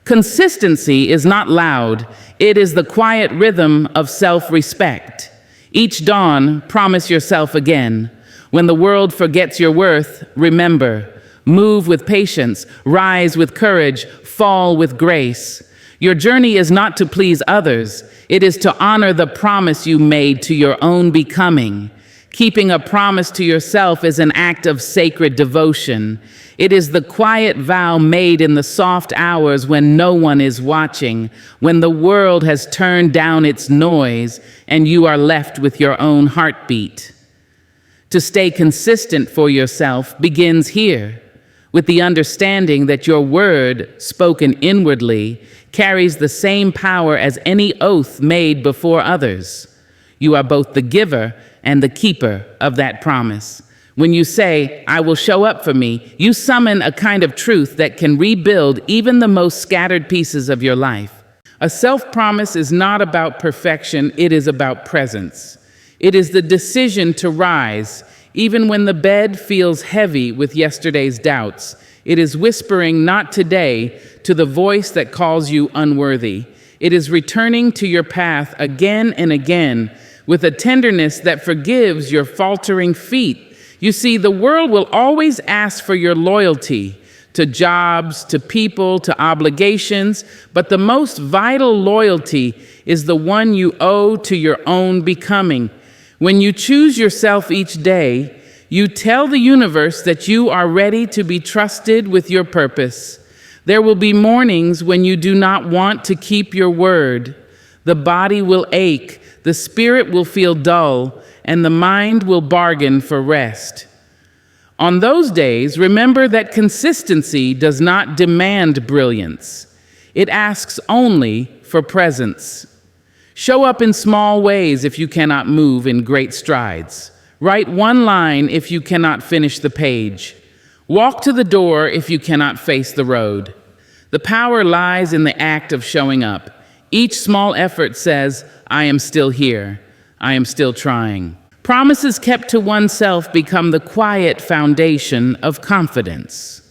Consistency is not loud. It is the quiet rhythm of self-respect. Each dawn, promise yourself again. When the world forgets your worth, remember. Move with patience, rise with courage, fall with grace. Your journey is not to please others. It is to honor the promise you made to your own becoming. Keeping a promise to yourself is an act of sacred devotion. It is the quiet vow made in the soft hours when no one is watching, when the world has turned down its noise and you are left with your own heartbeat. To stay consistent for yourself begins here, with the understanding that your word, spoken inwardly, carries the same power as any oath made before others. You are both the giver and the keeper of that promise. When you say, "I will show up for me," you summon a kind of truth that can rebuild even the most scattered pieces of your life. A self-promise is not about perfection, it is about presence. It is the decision to rise, even when the bed feels heavy with yesterday's doubts. It is whispering "not today" to the voice that calls you unworthy. It is returning to your path again and again with a tenderness that forgives your faltering feet. You see, the world will always ask for your loyalty to jobs, to people, to obligations, but the most vital loyalty is the one you owe to your own becoming. When you choose yourself each day, you tell the universe that you are ready to be trusted with your purpose. There will be mornings when you do not want to keep your word. The body will ache, the spirit will feel dull, and the mind will bargain for rest. On those days, remember that consistency does not demand brilliance. It asks only for presence. Show up in small ways if you cannot move in great strides. Write one line if you cannot finish the page. Walk to the door if you cannot face the road. The power lies in the act of showing up. Each small effort says, "I am still here. I am still trying." Promises kept to oneself become the quiet foundation of confidence.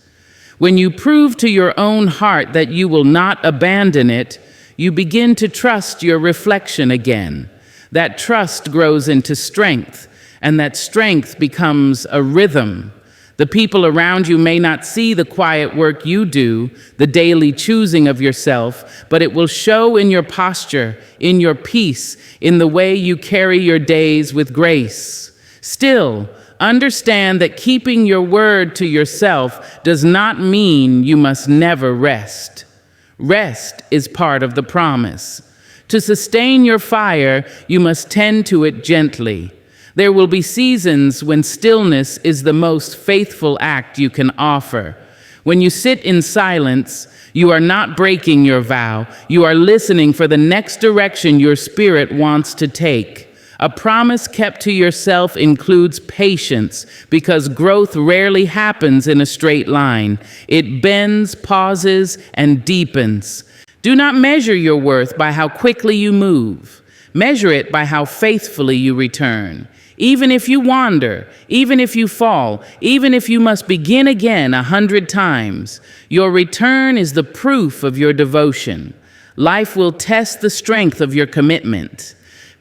When you prove to your own heart that you will not abandon it, you begin to trust your reflection again. That trust grows into strength, and that strength becomes a rhythm. The people around you may not see the quiet work you do, the daily choosing of yourself, but it will show in your posture, in your peace, in the way you carry your days with grace. Still, understand that keeping your word to yourself does not mean you must never rest. Rest is part of the promise. To sustain your fire, you must tend to it gently. There will be seasons when stillness is the most faithful act you can offer. When you sit in silence, you are not breaking your vow. You are listening for the next direction your spirit wants to take. A promise kept to yourself includes patience, because growth rarely happens in a straight line. It bends, pauses, and deepens. Do not measure your worth by how quickly you move. Measure it by how faithfully you return. Even if you wander, even if you fall, even if you must begin again 100 times, your return is the proof of your devotion. Life will test the strength of your commitment.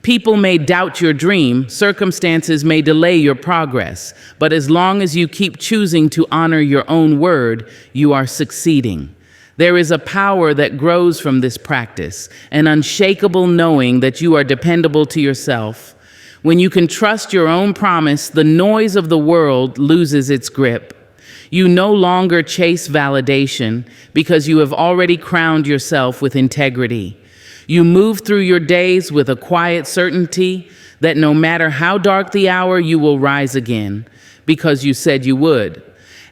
People may doubt your dream, circumstances may delay your progress, but as long as you keep choosing to honor your own word, you are succeeding. There is a power that grows from this practice, an unshakable knowing that you are dependable to yourself. When you can trust your own promise, the noise of the world loses its grip. You no longer chase validation because you have already crowned yourself with integrity. You move through your days with a quiet certainty that no matter how dark the hour, you will rise again because you said you would.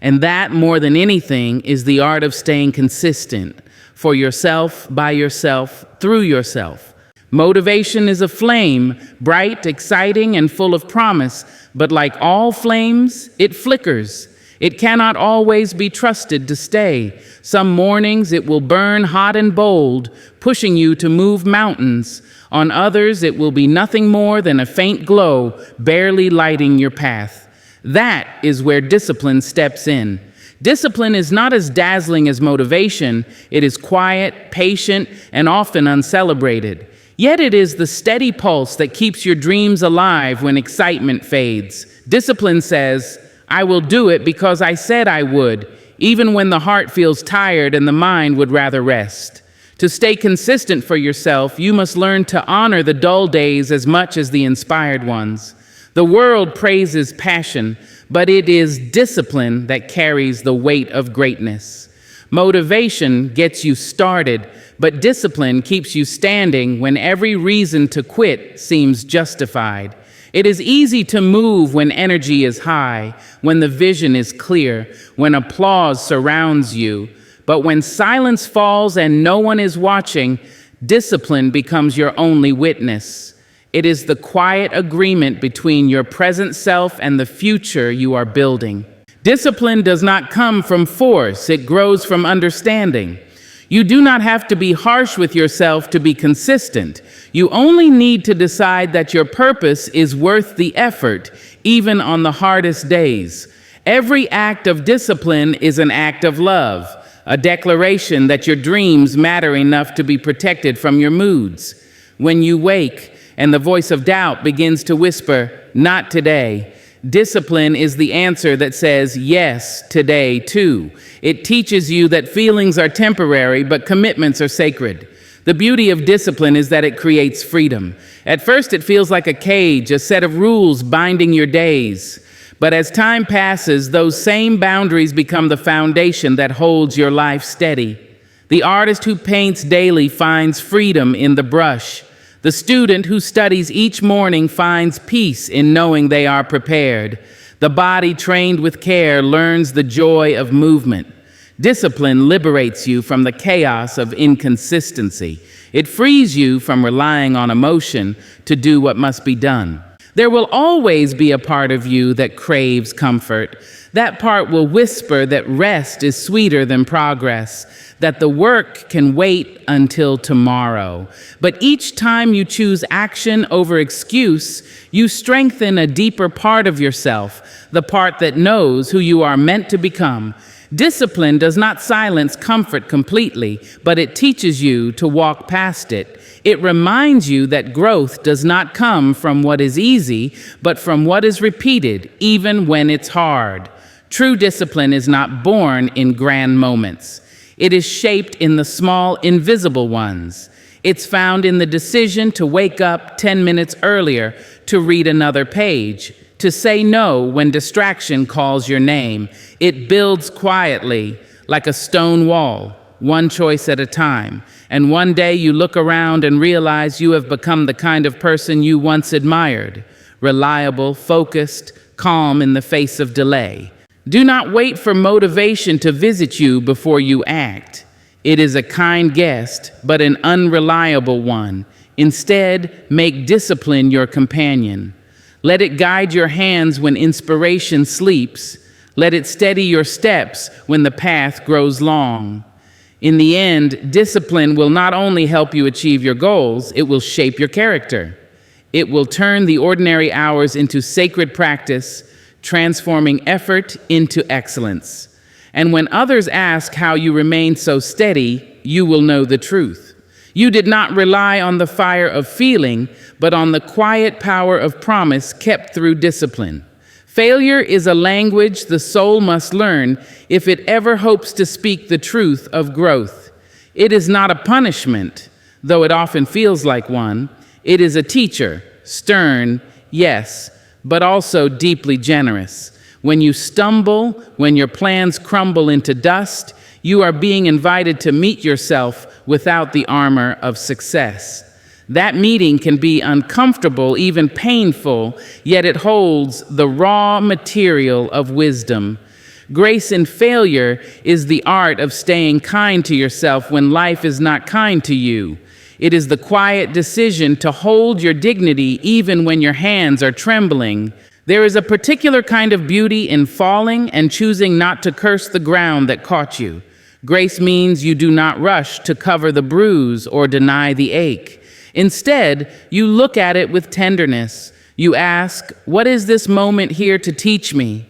And that, more than anything, is the art of staying consistent for yourself, by yourself, through yourself. Motivation is a flame, bright, exciting, and full of promise, but like all flames, it flickers. It cannot always be trusted to stay. Some mornings it will burn hot and bold, pushing you to move mountains. On others, it will be nothing more than a faint glow, barely lighting your path. That is where discipline steps in. Discipline is not as dazzling as motivation. It is quiet, patient, and often uncelebrated. Yet it is the steady pulse that keeps your dreams alive when excitement fades. Discipline says, "I will do it because I said I would," even when the heart feels tired and the mind would rather rest. To stay consistent for yourself, you must learn to honor the dull days as much as the inspired ones. The world praises passion, but it is discipline that carries the weight of greatness. Motivation gets you started, but discipline keeps you standing when every reason to quit seems justified. It is easy to move when energy is high, when the vision is clear, when applause surrounds you. But when silence falls and no one is watching, discipline becomes your only witness. It is the quiet agreement between your present self and the future you are building. Discipline does not come from force, it grows from understanding. You do not have to be harsh with yourself to be consistent. You only need to decide that your purpose is worth the effort, even on the hardest days. Every act of discipline is an act of love, a declaration that your dreams matter enough to be protected from your moods. When you wake and the voice of doubt begins to whisper, "Not today," discipline is the answer that says, "Yes, today too." It teaches you that feelings are temporary, but commitments are sacred. The beauty of discipline is that it creates freedom. At first, it feels like a cage, a set of rules binding your days. But as time passes, those same boundaries become the foundation that holds your life steady. The artist who paints daily finds freedom in the brush. The student who studies each morning finds peace in knowing they are prepared. The body trained with care learns the joy of movement. Discipline liberates you from the chaos of inconsistency. It frees you from relying on emotion to do what must be done. There will always be a part of you that craves comfort. That part will whisper that rest is sweeter than progress, that the work can wait until tomorrow. But each time you choose action over excuse, you strengthen a deeper part of yourself, the part that knows who you are meant to become. Discipline does not silence comfort completely, but it teaches you to walk past it. It reminds you that growth does not come from what is easy, but from what is repeated, even when it's hard. True discipline is not born in grand moments. It is shaped in the small, invisible ones. It's found in the decision to wake up 10 minutes earlier to read another page, to say no when distraction calls your name. It builds quietly, like a stone wall, one choice at a time. And one day you look around and realize you have become the kind of person you once admired, reliable, focused, calm in the face of delay. Do not wait for motivation to visit you before you act. It is a kind guest, but an unreliable one. Instead, make discipline your companion. Let it guide your hands when inspiration sleeps. Let it steady your steps when the path grows long. In the end, discipline will not only help you achieve your goals, it will shape your character. It will turn the ordinary hours into sacred practice, transforming effort into excellence. And when others ask how you remain so steady, you will know the truth. You did not rely on the fire of feeling, but on the quiet power of promise kept through discipline. Failure is a language the soul must learn if it ever hopes to speak the truth of growth. It is not a punishment, though it often feels like one. It is a teacher, stern, yes, but also deeply generous. When you stumble, when your plans crumble into dust, you are being invited to meet yourself without the armor of success. That meeting can be uncomfortable, even painful, yet it holds the raw material of wisdom. Grace in failure is the art of staying kind to yourself when life is not kind to you. It is the quiet decision to hold your dignity even when your hands are trembling. There is a particular kind of beauty in falling and choosing not to curse the ground that caught you. Grace means you do not rush to cover the bruise or deny the ache. Instead, you look at it with tenderness. You ask, "What is this moment here to teach me?"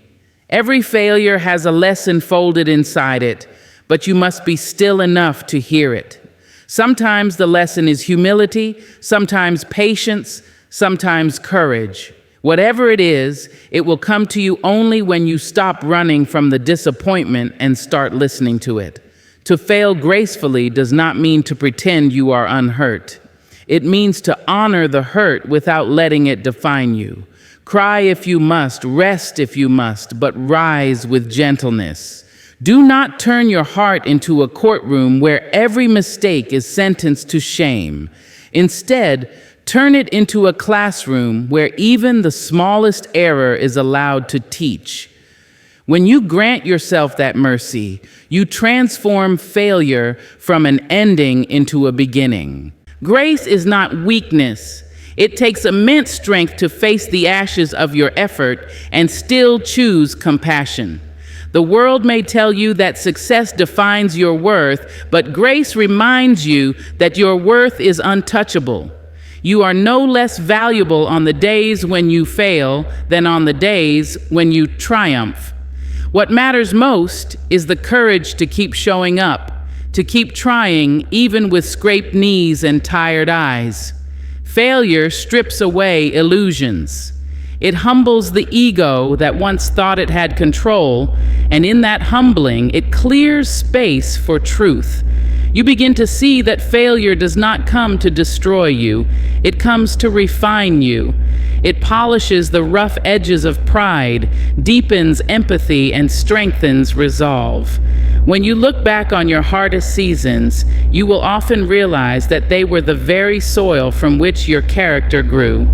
Every failure has a lesson folded inside it, but you must be still enough to hear it. Sometimes the lesson is humility, sometimes patience, sometimes courage. Whatever it is, it will come to you only when you stop running from the disappointment and start listening to it. To fail gracefully does not mean to pretend you are unhurt. It means to honor the hurt without letting it define you. Cry if you must, rest if you must, but rise with gentleness. Do not turn your heart into a courtroom where every mistake is sentenced to shame. Instead, turn it into a classroom where even the smallest error is allowed to teach. When you grant yourself that mercy, you transform failure from an ending into a beginning. Grace is not weakness. It takes immense strength to face the ashes of your effort and still choose compassion. The world may tell you that success defines your worth, but grace reminds you that your worth is untouchable. You are no less valuable on the days when you fail than on the days when you triumph. What matters most is the courage to keep showing up, to keep trying even with scraped knees and tired eyes. Failure strips away illusions. It humbles the ego that once thought it had control, and in that humbling, it clears space for truth. You begin to see that failure does not come to destroy you, it comes to refine you. It polishes the rough edges of pride, deepens empathy, and strengthens resolve. When you look back on your hardest seasons, you will often realize that they were the very soil from which your character grew.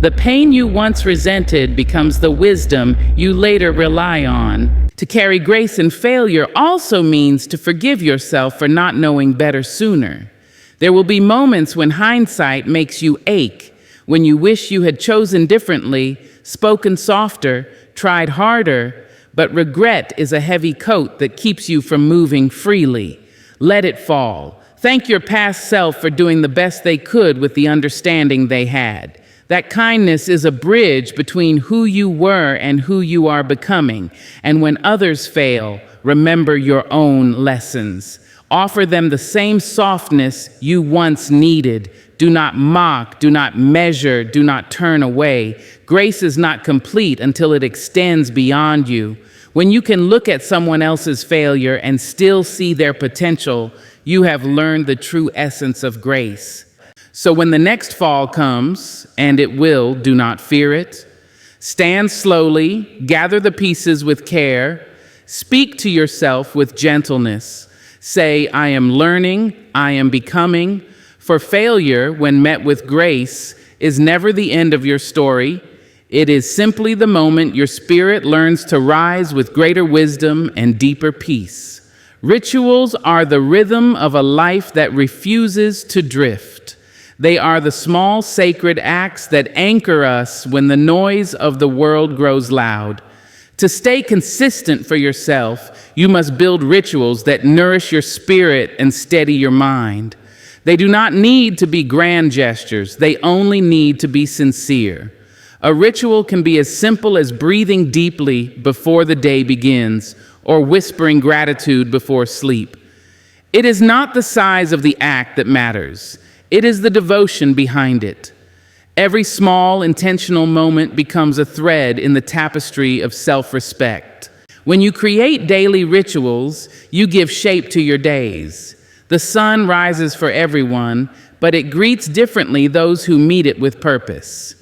The pain you once resented becomes the wisdom you later rely on. To carry grace in failure also means to forgive yourself for not knowing better sooner. There will be moments when hindsight makes you ache, when you wish you had chosen differently, spoken softer, tried harder, but regret is a heavy coat that keeps you from moving freely. Let it fall. Thank your past self for doing the best they could with the understanding they had. That kindness is a bridge between who you were and who you are becoming. And when others fail, remember your own lessons. Offer them the same softness you once needed. Do not mock, do not measure, do not turn away. Grace is not complete until it extends beyond you. When you can look at someone else's failure and still see their potential, you have learned the true essence of grace. So when the next fall comes, and it will, do not fear it. Stand slowly, gather the pieces with care, speak to yourself with gentleness. Say, I am learning, I am becoming. For failure, when met with grace, is never the end of your story. It is simply the moment your spirit learns to rise with greater wisdom and deeper peace. Rituals are the rhythm of a life that refuses to drift. They are the small sacred acts that anchor us when the noise of the world grows loud. To stay consistent for yourself, you must build rituals that nourish your spirit and steady your mind. They do not need to be grand gestures. They only need to be sincere. A ritual can be as simple as breathing deeply before the day begins or whispering gratitude before sleep. It is not the size of the act that matters. It is the devotion behind it. Every small, intentional moment becomes a thread in the tapestry of self-respect. When you create daily rituals, you give shape to your days. The sun rises for everyone, but it greets differently those who meet it with purpose.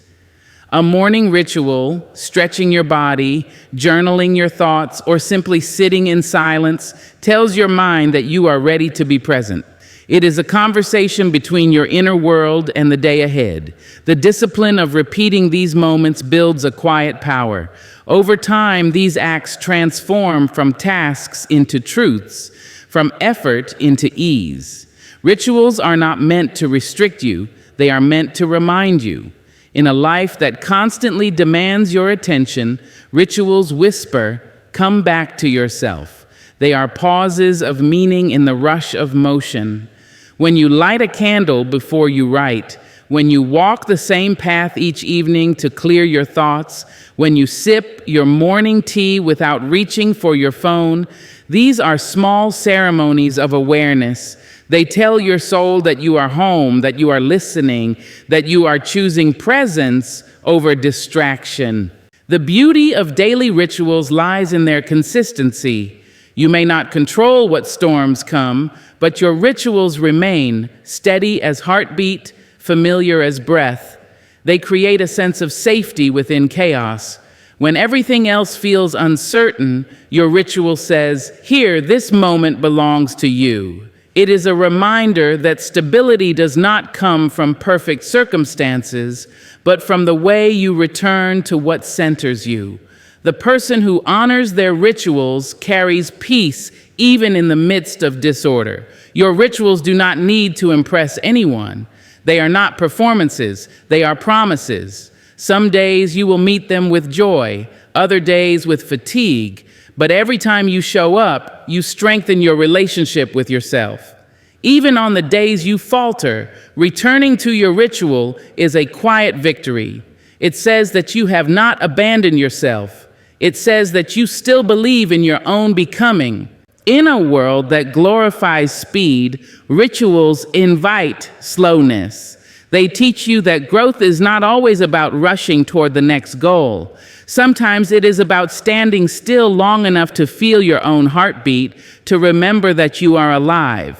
A morning ritual, stretching your body, journaling your thoughts, or simply sitting in silence tells your mind that you are ready to be present. It is a conversation between your inner world and the day ahead. The discipline of repeating these moments builds a quiet power. Over time, these acts transform from tasks into truths, from effort into ease. Rituals are not meant to restrict you, they are meant to remind you. In a life that constantly demands your attention, rituals whisper, "Come back to yourself." They are pauses of meaning in the rush of motion. When you light a candle before you write, when you walk the same path each evening to clear your thoughts, when you sip your morning tea without reaching for your phone, these are small ceremonies of awareness. They tell your soul that you are home, that you are listening, that you are choosing presence over distraction. The beauty of daily rituals lies in their consistency. You may not control what storms come, but your rituals remain steady as heartbeat, familiar as breath. They create a sense of safety within chaos. When everything else feels uncertain, your ritual says, "Here, this moment belongs to you." It is a reminder that stability does not come from perfect circumstances, but from the way you return to what centers you. The person who honors their rituals carries peace even in the midst of disorder. Your rituals do not need to impress anyone. They are not performances, they are promises. Some days you will meet them with joy, other days with fatigue, but every time you show up, you strengthen your relationship with yourself. Even on the days you falter, returning to your ritual is a quiet victory. It says that you have not abandoned yourself. It says that you still believe in your own becoming. In a world that glorifies speed, rituals invite slowness. They teach you that growth is not always about rushing toward the next goal. Sometimes it is about standing still long enough to feel your own heartbeat, to remember that you are alive.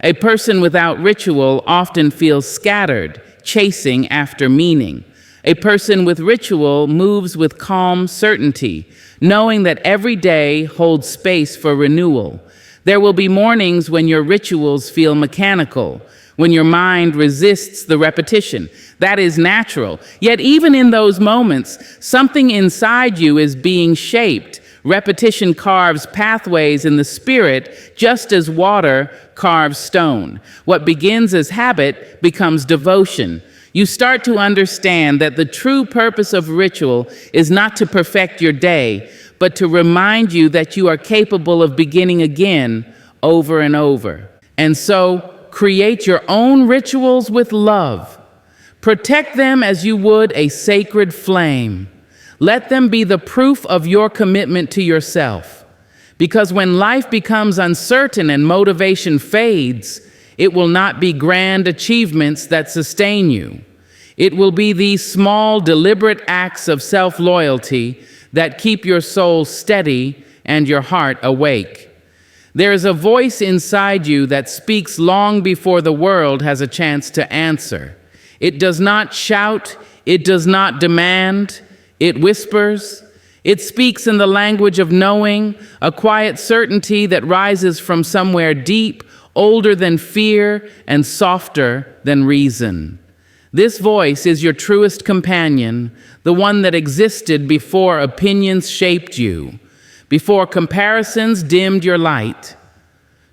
A person without ritual often feels scattered, chasing after meaning. A person with ritual moves with calm certainty, knowing that every day holds space for renewal. There will be mornings when your rituals feel mechanical, when your mind resists the repetition. That is natural. Yet even in those moments, something inside you is being shaped. Repetition carves pathways in the spirit, just as water carves stone. What begins as habit becomes devotion. You start to understand that the true purpose of ritual is not to perfect your day, but to remind you that you are capable of beginning again over and over. And so, create your own rituals with love. Protect them as you would a sacred flame. Let them be the proof of your commitment to yourself. Because when life becomes uncertain and motivation fades, it will not be grand achievements that sustain you. It will be these small, deliberate acts of self-loyalty that keep your soul steady and your heart awake. There is a voice inside you that speaks long before the world has a chance to answer. It does not shout, it does not demand, it whispers. It speaks in the language of knowing, a quiet certainty that rises from somewhere deep, older than fear and softer than reason. This voice is your truest companion, the one that existed before opinions shaped you, before comparisons dimmed your light.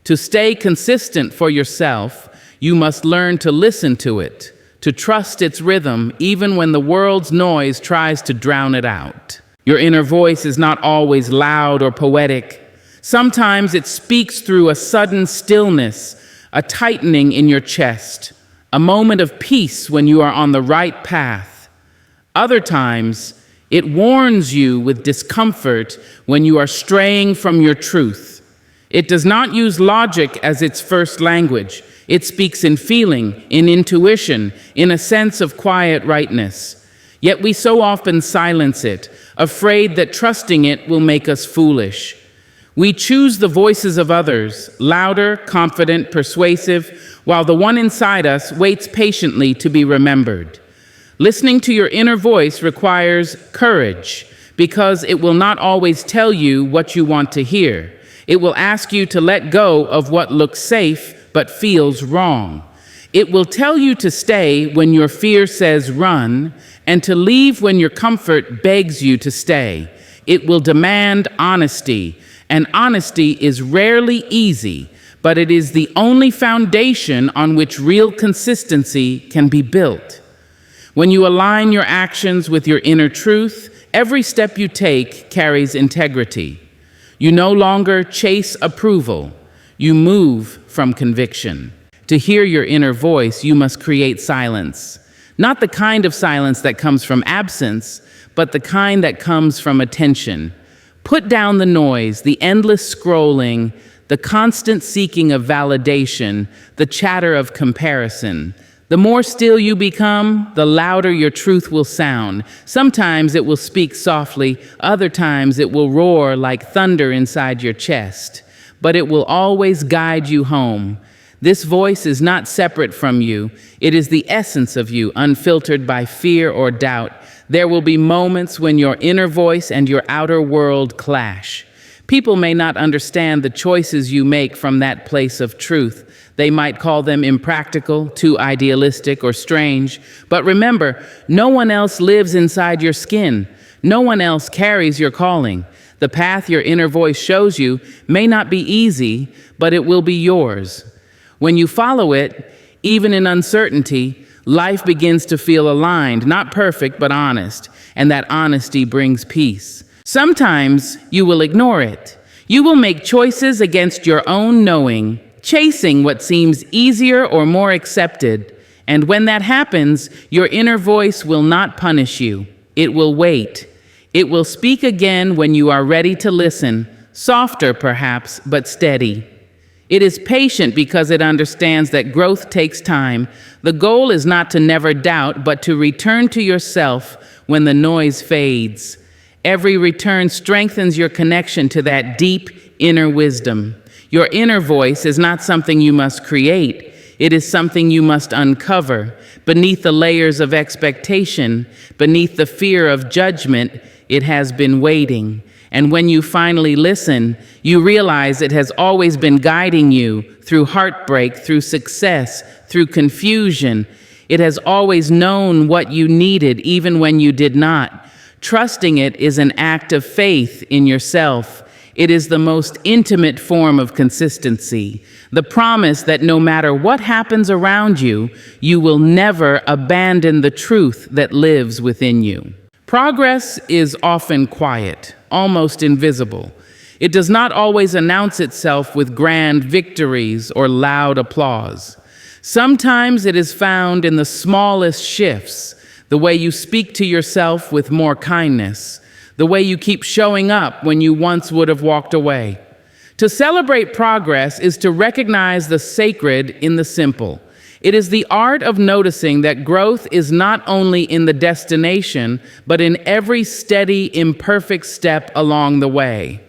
To stay consistent for yourself, you must learn to listen to it, to trust its rhythm even when the world's noise tries to drown it out. Your inner voice is not always loud or poetic. Sometimes it speaks through a sudden stillness, a tightening in your chest, a moment of peace when you are on the right path. Other times, it warns you with discomfort when you are straying from your truth. It does not use logic as its first language. It speaks in feeling, in intuition, in a sense of quiet rightness. Yet we so often silence it, afraid that trusting it will make us foolish. We choose the voices of others, louder, confident, persuasive, while the one inside us waits patiently to be remembered. Listening to your inner voice requires courage, because it will not always tell you what you want to hear. It will ask you to let go of what looks safe but feels wrong. It will tell you to stay when your fear says run, and to leave when your comfort begs you to stay. It will demand honesty, and honesty is rarely easy, but it is the only foundation on which real consistency can be built. When you align your actions with your inner truth, every step you take carries integrity. You no longer chase approval, you move from conviction. To hear your inner voice, you must create silence. Not the kind of silence that comes from absence, but the kind that comes from attention. Put down the noise, the endless scrolling, the constant seeking of validation, the chatter of comparison. The more still you become, the louder your truth will sound. Sometimes it will speak softly, other times it will roar like thunder inside your chest. But it will always guide you home. This voice is not separate from you. It is the essence of you, unfiltered by fear or doubt. There will be moments when your inner voice and your outer world clash. People may not understand the choices you make from that place of truth. They might call them impractical, too idealistic, or strange. But remember, no one else lives inside your skin. No one else carries your calling. The path your inner voice shows you may not be easy, but it will be yours. When you follow it, even in uncertainty, life begins to feel aligned, not perfect, but honest. And that honesty brings peace. Sometimes you will ignore it. You will make choices against your own knowing, chasing what seems easier or more accepted. And when that happens, your inner voice will not punish you. It will wait. It will speak again when you are ready to listen, softer perhaps, but steady. It is patient because it understands that growth takes time. The goal is not to never doubt, but to return to yourself when the noise fades. Every return strengthens your connection to that deep inner wisdom. Your inner voice is not something you must create. It is something you must uncover. Beneath the layers of expectation, beneath the fear of judgment, it has been waiting. And when you finally listen, you realize it has always been guiding you through heartbreak, through success, through confusion. It has always known what you needed, even when you did not. Trusting it is an act of faith in yourself. It is the most intimate form of consistency. The promise that no matter what happens around you, you will never abandon the truth that lives within you. Progress is often quiet, almost invisible. It does not always announce itself with grand victories or loud applause. Sometimes it is found in the smallest shifts, the way you speak to yourself with more kindness, the way you keep showing up when you once would have walked away. To celebrate progress is to recognize the sacred in the simple. It is the art of noticing that growth is not only in the destination, but in every steady, imperfect step along the way.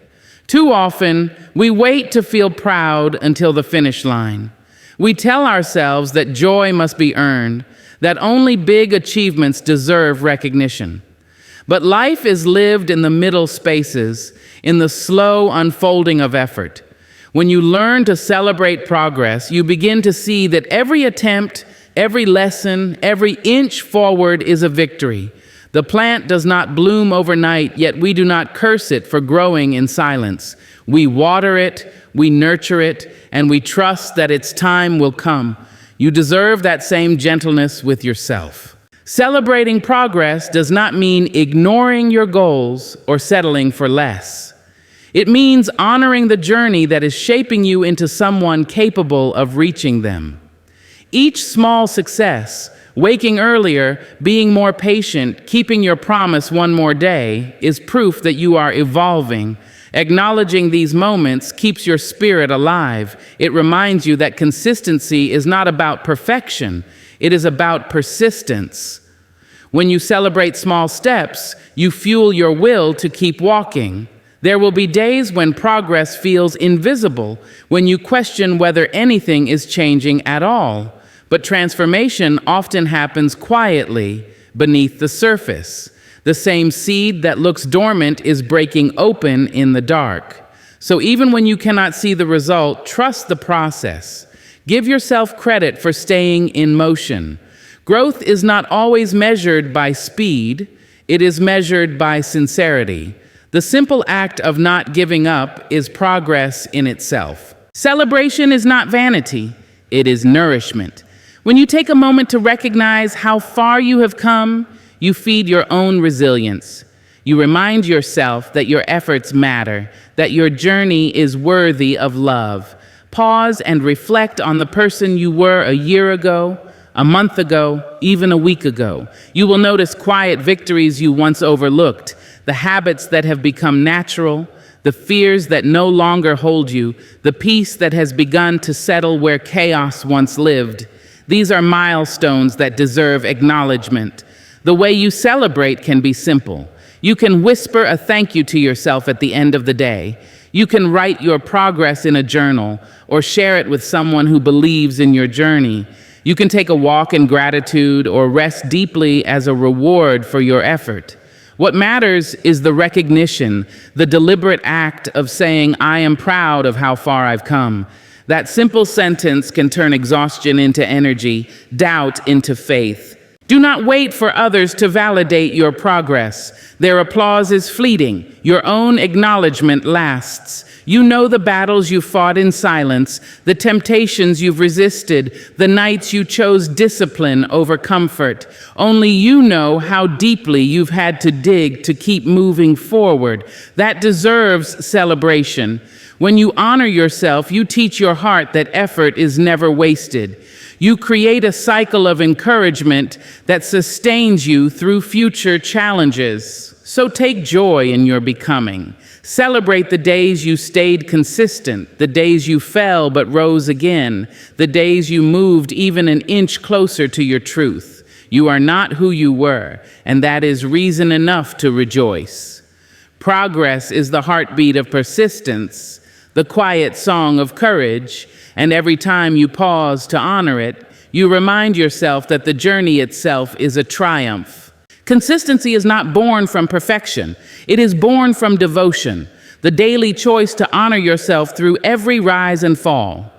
Too often, we wait to feel proud until the finish line. We tell ourselves that joy must be earned, that only big achievements deserve recognition. But life is lived in the middle spaces, in the slow unfolding of effort. When you learn to celebrate progress, you begin to see that every attempt, every lesson, every inch forward is a victory. The plant does not bloom overnight, yet we do not curse it for growing in silence. We water it, we nurture it, and we trust that its time will come. You deserve that same gentleness with yourself. Celebrating progress does not mean ignoring your goals or settling for less. It means honoring the journey that is shaping you into someone capable of reaching them. Each small success, waking earlier, being more patient, keeping your promise one more day, is proof that you are evolving. Acknowledging these moments keeps your spirit alive. It reminds you that consistency is not about perfection. It is about persistence. When you celebrate small steps, you fuel your will to keep walking. There will be days when progress feels invisible, when you question whether anything is changing at all. But transformation often happens quietly beneath the surface. The same seed that looks dormant is breaking open in the dark. So even when you cannot see the result, trust the process. Give yourself credit for staying in motion. Growth is not always measured by speed, it is measured by sincerity. The simple act of not giving up is progress in itself. Celebration is not vanity, it is nourishment. When you take a moment to recognize how far you have come, you feed your own resilience. You remind yourself that your efforts matter, that your journey is worthy of love. Pause and reflect on the person you were a year ago, a month ago, even a week ago. You will notice quiet victories you once overlooked, the habits that have become natural, the fears that no longer hold you, the peace that has begun to settle where chaos once lived. These are milestones that deserve acknowledgement. The way you celebrate can be simple. You can whisper a thank you to yourself at the end of the day. You can write your progress in a journal or share it with someone who believes in your journey. You can take a walk in gratitude or rest deeply as a reward for your effort. What matters is the recognition, the deliberate act of saying, I am proud of how far I've come. That simple sentence can turn exhaustion into energy, doubt into faith. Do not wait for others to validate your progress. Their applause is fleeting. Your own acknowledgement lasts. You know the battles you fought in silence, the temptations you've resisted, the nights you chose discipline over comfort. Only you know how deeply you've had to dig to keep moving forward. That deserves celebration. When you honor yourself, you teach your heart that effort is never wasted. You create a cycle of encouragement that sustains you through future challenges. So take joy in your becoming. Celebrate the days you stayed consistent, the days you fell but rose again, the days you moved even an inch closer to your truth. You are not who you were, and that is reason enough to rejoice. Progress is the heartbeat of persistence, the quiet song of courage, and every time you pause to honor it, you remind yourself that the journey itself is a triumph. Consistency is not born from perfection. It is born from devotion, the daily choice to honor yourself through every rise and fall.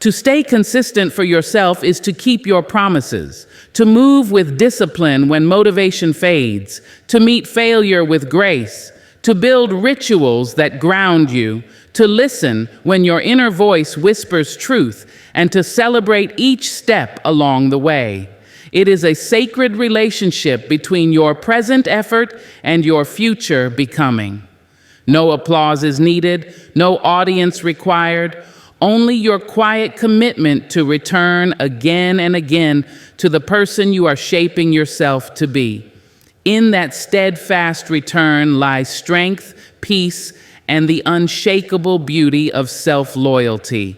To stay consistent for yourself is to keep your promises, to move with discipline when motivation fades, to meet failure with grace, to build rituals that ground you, to listen when your inner voice whispers truth, and to celebrate each step along the way. It is a sacred relationship between your present effort and your future becoming. No applause is needed, no audience required, only your quiet commitment to return again and again to the person you are shaping yourself to be. In that steadfast return lies strength, peace, and the unshakable beauty of self-loyalty.